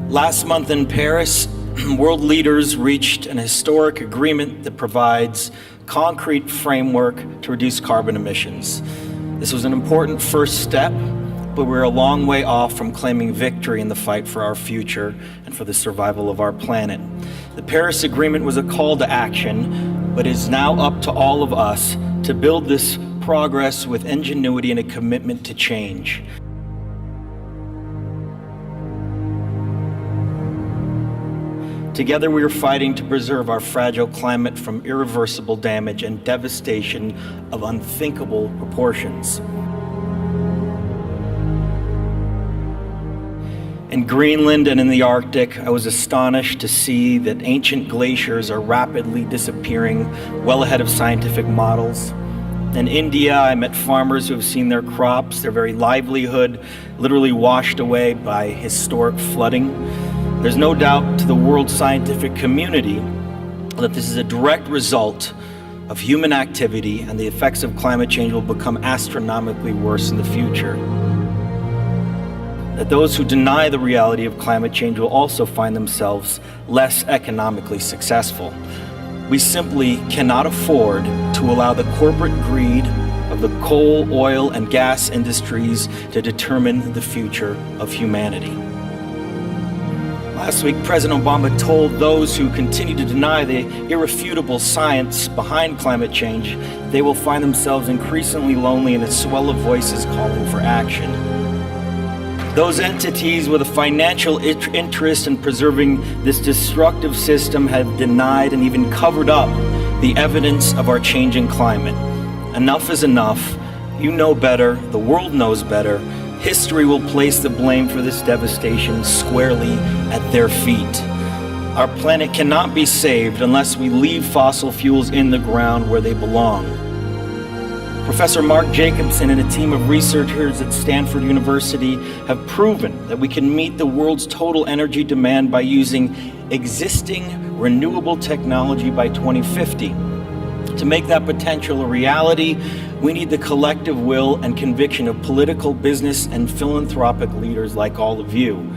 Last month in Paris, world leaders reached an historic agreement that provides concrete framework to reduce carbon emissions. This was an important first step, but we're a long way off from claiming victory in the fight for our future and for the survival of our planet. The Paris Agreement was a call to action, but it is now up to all of us to build this progress with ingenuity and a commitment to change. Together we are fighting to preserve our fragile climate from irreversible damage and devastation of unthinkable proportions. In Greenland and in the Arctic, I was astonished to see that ancient glaciers are rapidly disappearing, well ahead of scientific models. In India, I met farmers who have seen their crops, their very livelihood, literally washed away by historic flooding. There's no doubt to the world scientific community that this is a direct result of human activity, and the effects of climate change will become astronomically worse in the future. That those who deny the reality of climate change will also find themselves less economically successful. We simply cannot afford to allow the corporate greed of the coal, oil, and gas industries to determine the future of humanity. Last week, President Obama told those who continue to deny the irrefutable science behind climate change they will find themselves increasingly lonely in a swell of voices calling for action. Those entities with a financial interest in preserving this destructive system have denied and even covered up the evidence of our changing climate. Enough is enough. You know better. The world knows better. History will place the blame for this devastation squarely at their feet. Our planet cannot be saved unless we leave fossil fuels in the ground where they belong. Professor Mark Jacobson and a team of researchers at Stanford University have proven that we can meet the world's total energy demand by using existing renewable technology by 2050. To make that potential a reality, we need the collective will and conviction of political, business, and philanthropic leaders like all of you.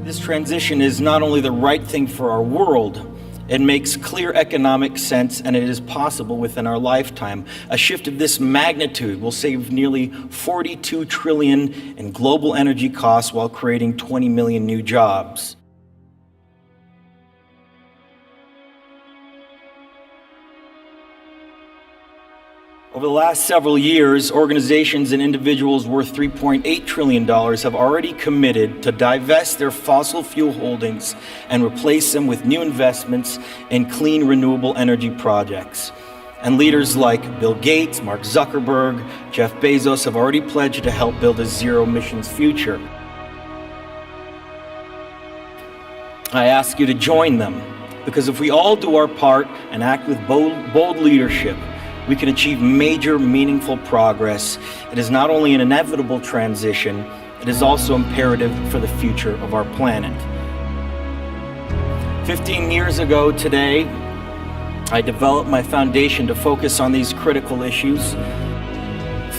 This transition is not only the right thing for our world, it makes clear economic sense, and it is possible within our lifetime. A shift of this magnitude will save nearly $42 trillion in global energy costs while creating 20 million new jobs. Over the last several years, organizations and individuals worth $3.8 trillion have already committed to divest their fossil fuel holdings and replace them with new investments in clean, renewable energy projects. And leaders like Bill Gates, Mark Zuckerberg, Jeff Bezos have already pledged to help build a zero-emissions future. I ask you to join them, because if we all do our part and act with bold leadership, we can achieve major, meaningful progress. It is not only an inevitable transition, it is also imperative for the future of our planet. 15 years ago today, I developed my foundation to focus on these critical issues.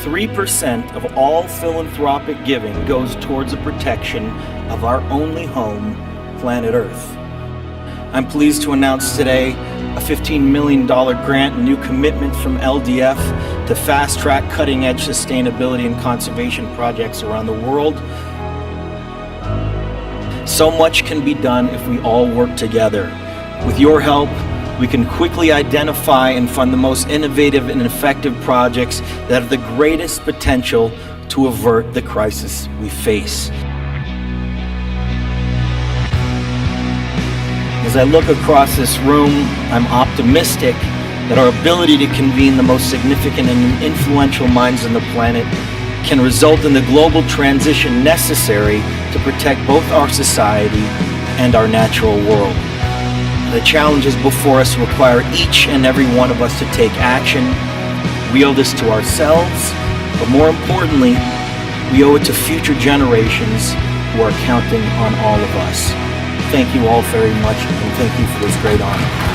3% of all philanthropic giving goes towards the protection of our only home, planet Earth. I'm pleased to announce today a $15 million grant and new commitment from LDF to fast-track cutting-edge sustainability and conservation projects around the world. So much can be done if we all work together. With your help, we can quickly identify and fund the most innovative and effective projects that have the greatest potential to avert the crisis we face. As I look across this room, I'm optimistic that our ability to convene the most significant and influential minds on the planet can result in the global transition necessary to protect both our society and our natural world. The challenges before us require each and every one of us to take action. We owe this to ourselves, but more importantly, we owe it to future generations who are counting on all of us. Thank you all very much, and thank you for this great honor.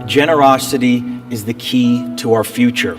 Generosity is the key to our future.